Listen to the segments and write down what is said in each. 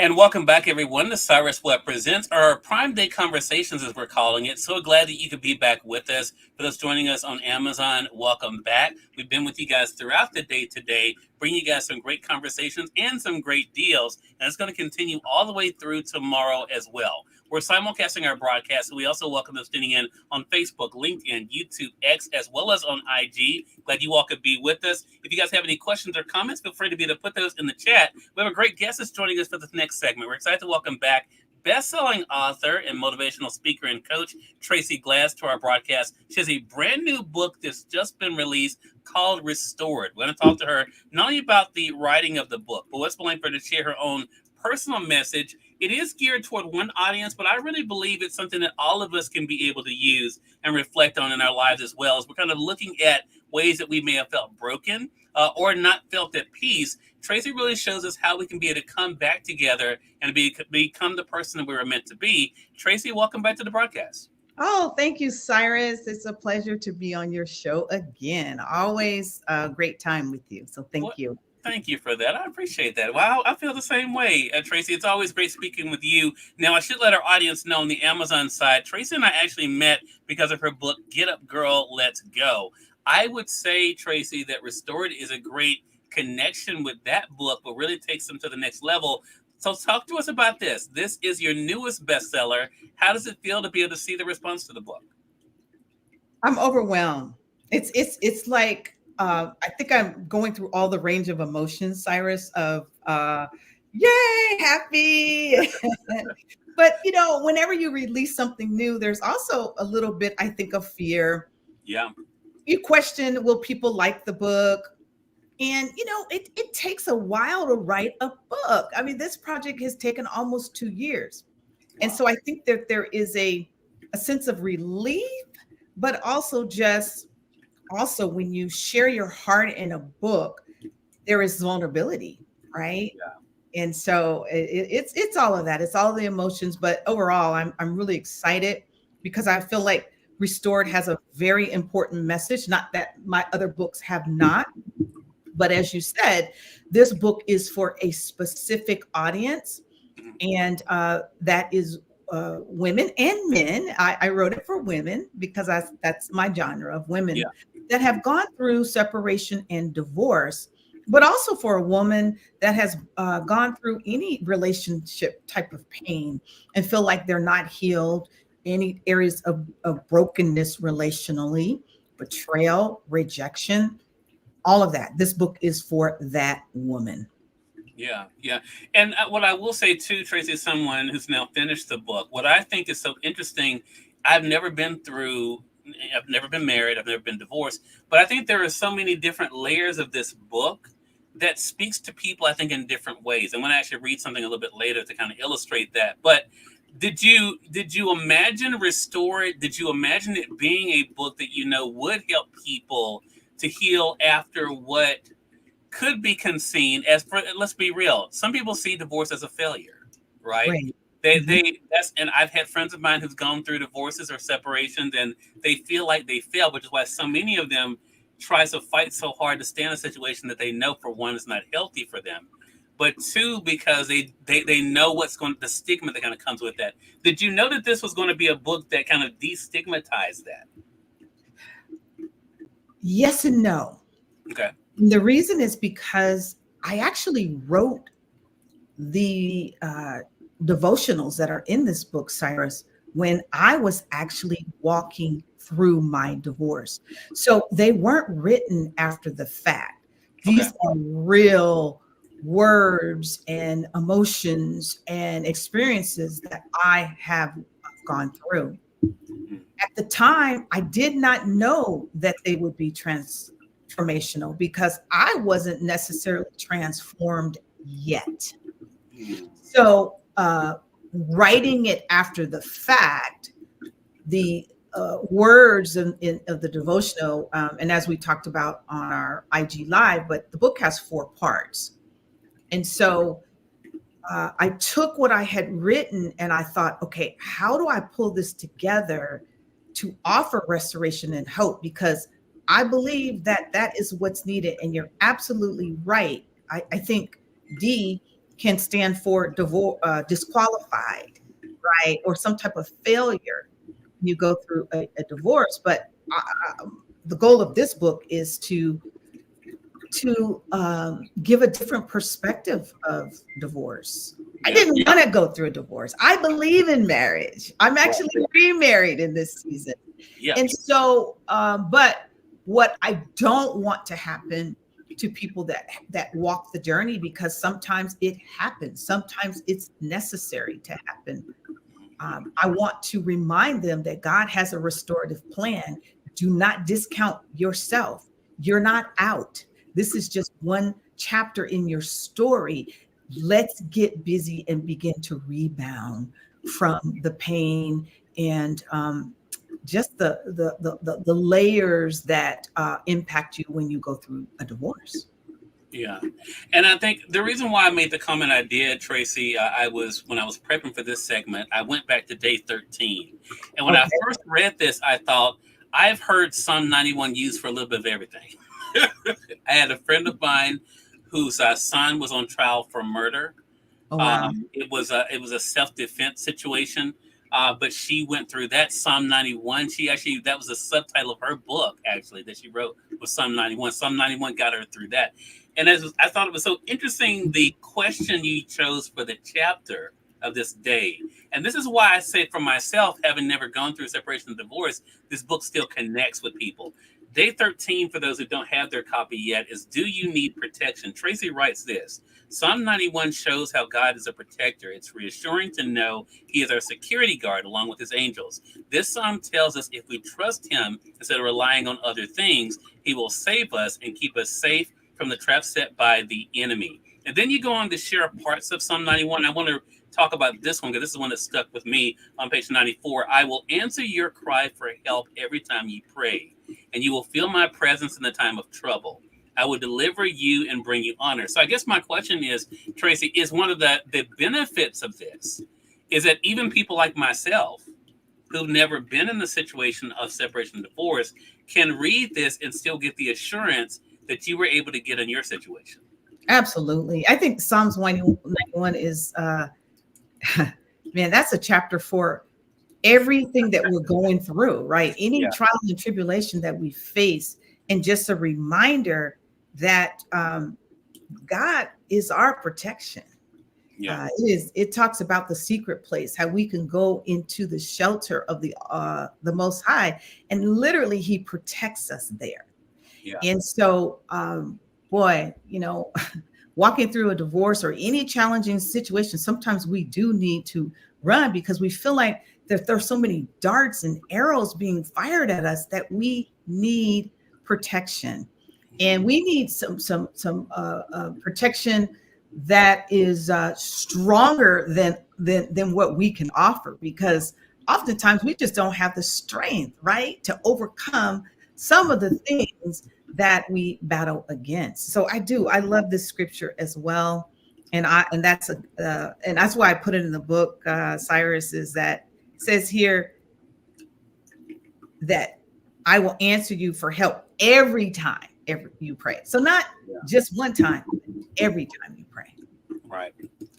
And welcome back, everyone, to Cyrus Webb Presents, our Prime Day Conversations, as we're calling it. So glad that you could be back with us. For those joining us on Amazon, welcome back. We've been with you guys throughout the day today, bringing you guys some great conversations and some great deals. And it's going to continue all the way through tomorrow as well. We're simulcasting our broadcast, so we also welcome those tuning in on Facebook, LinkedIn, YouTube, X, as well as on IG. Glad you all could be with us. If you guys have any questions or comments, feel free to be able to put those in the chat. We have a great guest that's joining us for this next segment. We're excited to welcome back best-selling author and motivational speaker and coach Tracy Glass to our broadcast. She has a brand new book that's just been released called Restored. We're going to talk to her not only about the writing of the book, but what's willing for her to share her own personal message. It is geared toward one audience, but I really believe it's something that all of us can be able to use and reflect on in our lives as well, as we're kind of looking at ways that we may have felt broken or not felt at peace. Tracy really shows us how we can be able to come back together and become the person that we were meant to be. Tracy, welcome back to the broadcast. Oh, thank you, Cyrus. It's a pleasure to be on your show again. Always a great time with you. So thank you. Thank you for that. I appreciate that. Wow, I feel the same way, Tracy. It's always great speaking with you. Now, I should let our audience know on the Amazon side, Tracy and I actually met because of her book, Get Up, Girl, Let's Go. I would say, Tracy, that Restored is a great connection with that book, but really takes them to the next level. So talk to us about this. This is your newest bestseller. How does it feel to be able to see the response to the book? I'm overwhelmed. It's like, I think I'm going through all the range of emotions, Cyrus, of yay, happy. But, whenever you release something new, there's also a little bit, I think, of fear. Yeah. You question, will people like the book? And, it takes a while to write a book. I mean, this project has taken almost 2 years. Wow. And so I think that there is a sense of relief, but also when you share your heart in a book, there is vulnerability, right? Yeah. And so it's all of that. It's all the emotions. But overall, I'm really excited because I feel like Restored has a very important message. Not that my other books have not. But as you said, this book is for a specific audience, and that is women and men. I wrote it for women because that's my genre of women that have gone through separation and divorce, but also for a woman that has gone through any relationship type of pain and feel like they're not healed, any areas of brokenness relationally, betrayal, rejection. All of that. This book is for that woman. Yeah. And what I will say too, Tracy, is someone who's now finished the book. What I think is so interesting, I've never been married, I've never been divorced, but I think there are so many different layers of this book that speaks to people, I think, in different ways. I'm going to actually read something a little bit later to kind of illustrate that. But did you imagine Restored? Did you imagine it being a book that would help people to heal after what could be seen as, let's be real, some people see divorce as a failure, right? And I've had friends of mine who've gone through divorces or separations, and they feel like they fail, which is why so many of them try to fight so hard to stay in a situation that they know, for one, is not healthy for them, but two, because they know the stigma that kind of comes with that. Did you know that this was going to be a book that kind of destigmatized that? Yes and no. Okay. The reason is because I actually wrote the devotionals that are in this book, Cyrus, when I was actually walking through my divorce. So they weren't written after the fact. These are real words and emotions and experiences that I have gone through. At the time, I did not know that they would be transformational because I wasn't necessarily transformed yet. So writing it after the fact, the words of the devotional, and as we talked about on our IG Live, but the book has 4 parts. And so I took what I had written and I thought, okay, how do I pull this together to offer restoration and hope? Because I believe that that is what's needed. And you're absolutely right. I think, Dee, can stand for disqualified, right? Or some type of failure when you go through a divorce. But the goal of this book is to give a different perspective of divorce. I didn't want to go through a divorce. I believe in marriage. I'm actually remarried in this season. Yeah. And so, but what I don't want to happen to people that walk the journey, because sometimes it happens. Sometimes it's necessary to happen. I want to remind them that God has a restorative plan. Do not discount yourself. You're not out. This is just one chapter in your story. Let's get busy and begin to rebound from the pain and just the layers that impact you when you go through a divorce. Yeah. And I think the reason why I made the comment I did, Tracy, when I was prepping for this segment, I went back to day 13. And when I first read this, I thought, I've heard Psalm 91 used for a little bit of everything. I had a friend of mine whose son was on trial for murder. Oh, wow. It was a self-defense situation, but she went through that Psalm 91. That was the subtitle of her book actually that she wrote, was Psalm 91. Psalm 91 got her through that. And I thought it was so interesting, the question you chose for the chapter of this day. And this is why I say for myself, having never gone through a separation and divorce, this book still connects with people. Day 13, for those who don't have their copy yet, is Do You Need Protection? Tracy writes this: Psalm 91 shows how God is a protector. It's reassuring to know he is our security guard along with his angels. This psalm tells us if we trust him instead of relying on other things, he will save us and keep us safe from the trap set by the enemy. And then you go on to share parts of Psalm 91. I want to talk about this one because this is one that stuck with me on page 94. I will answer your cry for help every time you pray, and you will feel my presence in the time of trouble. I will deliver you and bring you honor. So I guess my question is, Tracy, is one of the benefits of this is that even people like myself who've never been in the situation of separation and divorce can read this and still get the assurance that you were able to get in your situation. Absolutely. I think Psalms 91 is, man, that's a chapter for everything that we're going through, right? Any trial and tribulation that we face, and just a reminder that God is our protection. Yeah. It talks about the secret place, how we can go into the shelter of the Most High, and literally He protects us there. Yeah. And so, boy, walking through a divorce or any challenging situation, sometimes we do need to run because we feel like there's so many darts and arrows being fired at us that we need protection, and we need some protection that is stronger than what we can offer, because oftentimes we just don't have the strength, right, to overcome some of the things that we battle against. So I love this scripture as well, and that's why I put it in the book. Cyrus, is that it says here that I will answer you for help every time you pray. So not just one time, every time you pray. Right.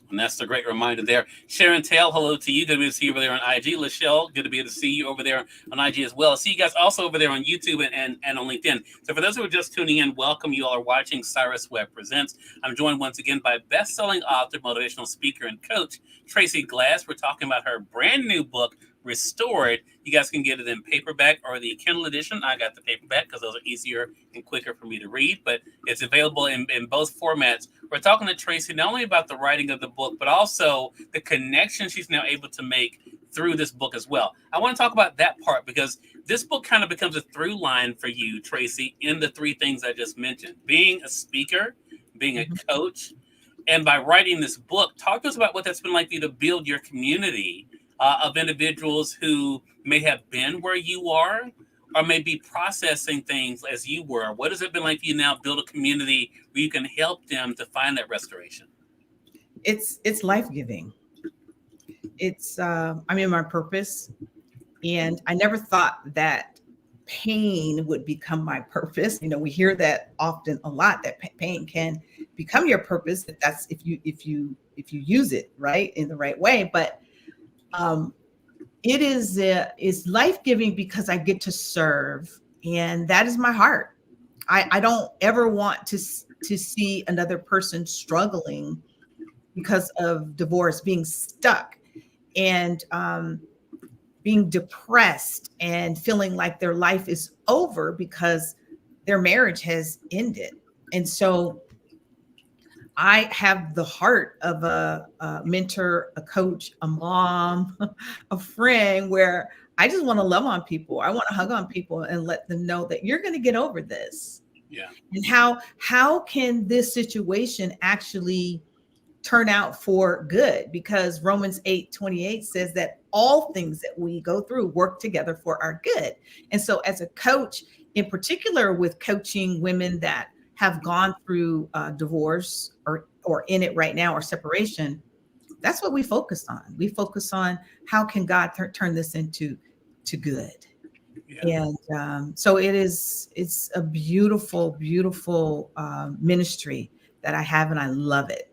And that's the great reminder there. Sharon Tail, hello to you. Good to be able to see you over there on IG. Lachelle, good to be able to see you over there on IG as well. See you guys also over there on YouTube and on LinkedIn. So for those who are just tuning in, welcome. You all are watching Cyrus Webb Presents. I'm joined once again by best-selling author, motivational speaker, and coach, Tracy Glass. We're talking about her brand new book, Restored. You guys can get it in paperback or the Kindle edition. I got the paperback because those are easier and quicker for me to read, but it's available in both formats. We're talking to Tracy not only about the writing of the book, but also the connection she's now able to make through this book as well. I want to talk about that part because this book kind of becomes a through line for you, Tracy, in the three things I just mentioned: being a speaker, being a coach, and by writing this book. Talk to us about what that's been like for you to build your community of individuals who may have been where you are or may be processing things as you were. What has it been like for you now build a community where you can help them to find that restoration? It's life-giving. I'm in my purpose, and I never thought that pain would become my purpose. We hear that often a lot, that pain can become your purpose, if that's if you use it right in the right way. But um, it is life-giving because I get to serve, and that is my heart. I don't ever want to see another person struggling because of divorce, being stuck, and being depressed and feeling like their life is over because their marriage has ended. And so I have the heart of a mentor, a coach, a mom, a friend, where I just want to love on people. I want to hug on people and let them know that you're going to get over this. Yeah. And how can this situation actually turn out for good? Because Romans 8:28 says that all things that we go through work together for our good. And so as a coach, in particular with coaching women that have gone through divorce or in it right now, or separation, that's what we focus on. We focus on how can God turn this into to good. Yeah. And so it's a beautiful, beautiful ministry that I have, and I love it.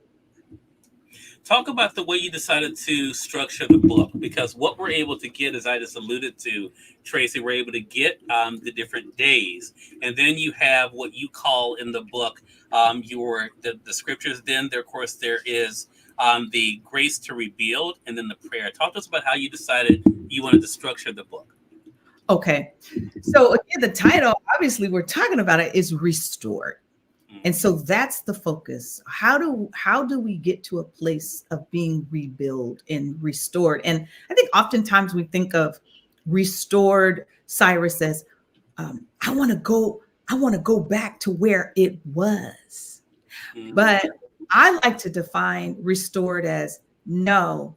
Talk about the way you decided to structure the book, because what we're able to get, as I just alluded to, Tracy, we're able to get the different days, and then you have what you call in the book the scriptures. Then there, of course, there is the grace to rebuild, and then the prayer. Talk to us about how you decided you wanted to structure the book. Okay, so again, the title, obviously, we're talking about it, is Restored. And so that's the focus. How do we get to a place of being rebuilt and restored? And I think oftentimes we think of restored, Cyrus, as I want to go back to where it was. But I like to define restored as, no,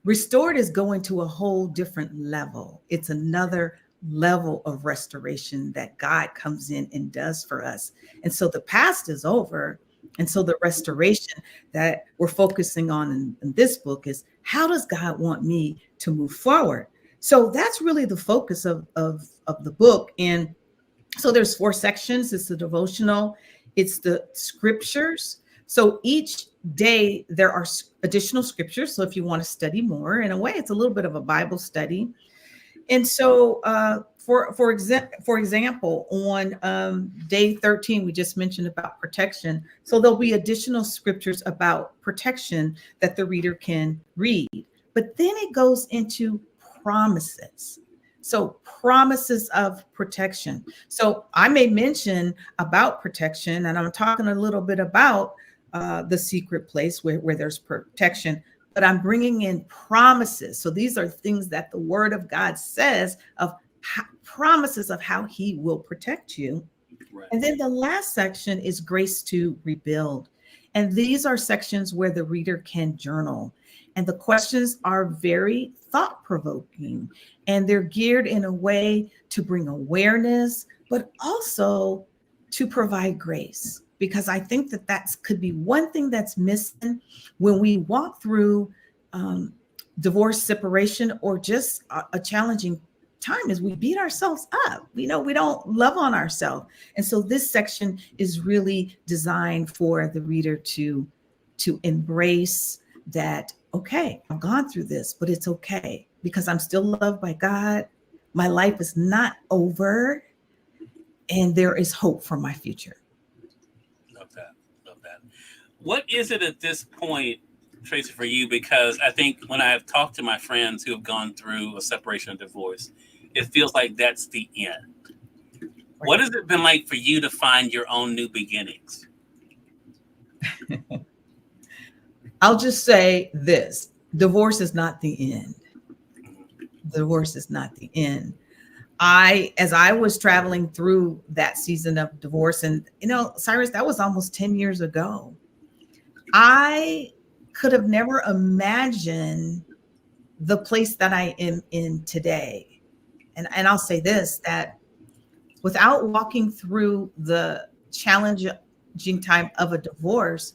restored is going to a whole different level. It's another level of restoration that God comes in and does for us. And so the past is over. And so the restoration that we're focusing on in this book is, how does God want me to move forward? So that's really the focus of the book. And so there's 4 sections. It's the devotional, it's the scriptures. So each day there are additional scriptures. So if you want to study more, in a way, it's a little bit of a Bible study. And so for example, on day 13, we just mentioned about protection. So there'll be additional scriptures about protection that the reader can read. But then it goes into promises. So promises of protection. So I may mention about protection, and I'm talking a little bit about the secret place where there's protection, but I'm bringing in promises. So these are things that the word of God says, of promises of how he will protect you. Right. And then the last section is grace to rebuild. And these are sections where the reader can journal. And the questions are very thought-provoking, and they're geared in a way to bring awareness, but also to provide grace. Because I think that could be one thing that's missing when we walk through divorce, separation, or just a challenging time, is we beat ourselves up. We don't love on ourselves. And so this section is really designed for the reader to embrace that, okay, I've gone through this, but it's okay because I'm still loved by God. My life is not over, and there is hope for my future. Love that. Love that. What is it at this point, Tracy, for you? Because I think when I have talked to my friends who have gone through a separation or divorce, it feels like that's the end. Right. What has it been like for you to find your own new beginnings? I'll just say this: divorce is not the end. Divorce is not the end. As I was traveling through that season of divorce, and Cyrus, that was almost 10 years ago. I could have never imagined the place that I am in today. And I'll say this, that without walking through the challenging time of a divorce,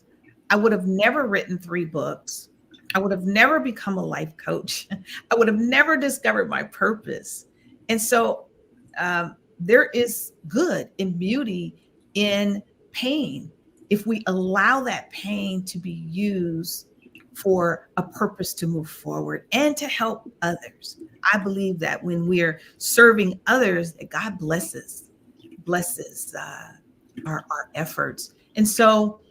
I would have never written 3 books. I would have never become a life coach. I would have never discovered my purpose. And so there is good and beauty in pain. if we allow that pain to be used for a purpose to move forward and to help others, I believe that when we're serving others, that God blesses our efforts. And so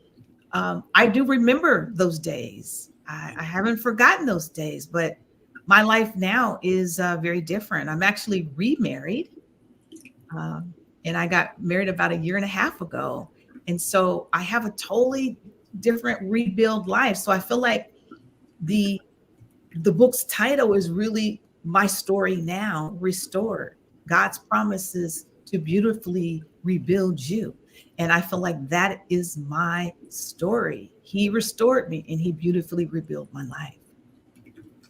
I do remember those days. I haven't forgotten those days, but my life now is very different. I'm actually remarried, and I got married about a year and a half ago. And so I have a totally different rebuild life. So I feel like the the book's title is really My Story Now Restored. God's promises to beautifully rebuild you. And I feel like that is my story. He restored me and he beautifully rebuilt my life.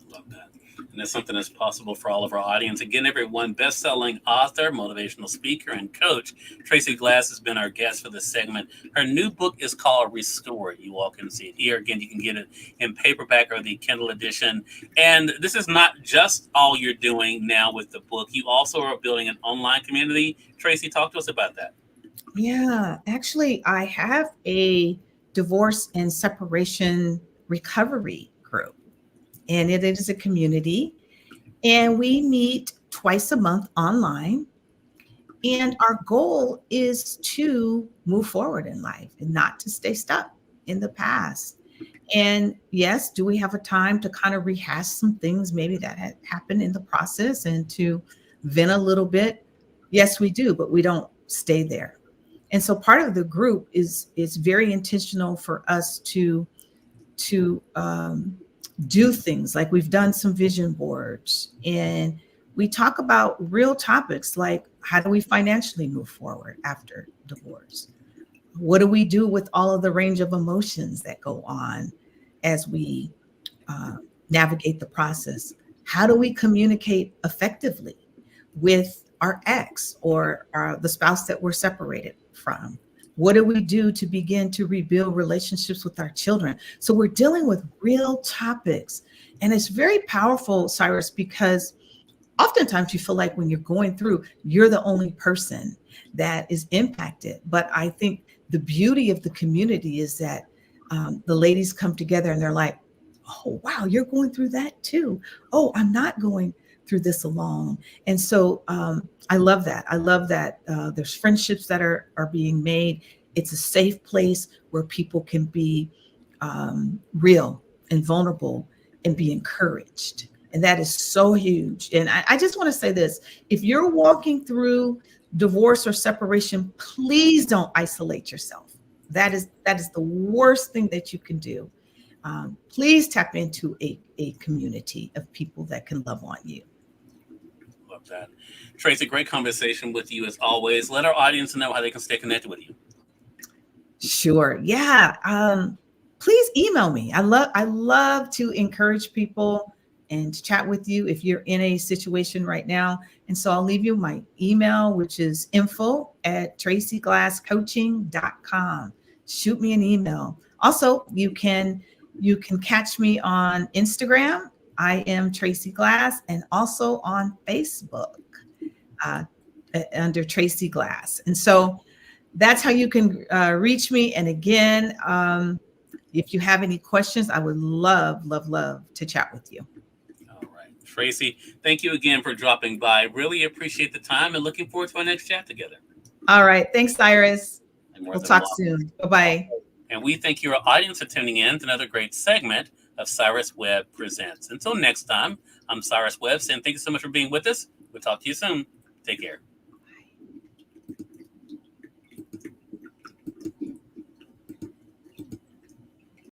Love that. And that's something that's possible for all of our audience. Again, everyone, best-selling author, motivational speaker, and coach, Tracy Glass has been our guest for this segment. Her new book is called Restore. You all can see it here. Again, you can get it in paperback or the Kindle edition. And this is not just all you're doing now with the book. You also are building an online community. Tracy, talk to us about that. Yeah, actually, I have a divorce and separation recovery group, and it is a community. And we meet twice a month online. And our goal is to move forward in life and not to stay stuck in the past. And yes, do we have a time to kind of rehash some things maybe that had happened in the process and to vent a little bit? Yes, we do, but we don't stay there. And so part of the group is very intentional for us to do things like we've done some vision boards, and we talk about real topics like how do we financially move forward after divorce? What do we do with all of the range of emotions that go on as we uh, navigate the process? How do we communicate effectively with our ex or the spouse that we're separated from? What do we do to begin to rebuild relationships with our children? So we're dealing with real topics. And it's very powerful, Cyrus, because oftentimes you feel like when you're going through, you're the only person that is impacted. But I think the beauty of the community is that the ladies come together and they're like, oh, wow, you're going through that too. Oh, I'm not going through this alone. And so I love that. I love that there's friendships that are being made. It's a safe place where people can be real and vulnerable and be encouraged. And that is so huge. And I just want to say this. If you're walking through divorce or separation, please don't isolate yourself. That is the worst thing that you can do. Please tap into a community of people that can love on you. Love that. Tracy, great conversation with you as always. Let our audience know how they can stay connected with you. Sure. Yeah. Please email me. I love to encourage people and to chat with you if you're in a situation right now. And so I'll leave you my email, which is info@tracyglasscoaching.com. Shoot me an email. Also, you can catch me on Instagram. I am Tracy Glass, and also on Facebook uh, under Tracy Glass. And so that's how you can reach me. And again, if you have any questions, I would love to chat with you. All right. Tracy, thank you again for dropping by. Really appreciate the time and looking forward to our next chat together. All right. Thanks, Cyrus. We'll talk welcome. soon. Bye-bye. And we thank your audience for tuning in to another great segment of Cyrus Webb Presents. Until next time, I'm Cyrus Webb saying thank you so much for being with us. We'll talk to you soon. Take care.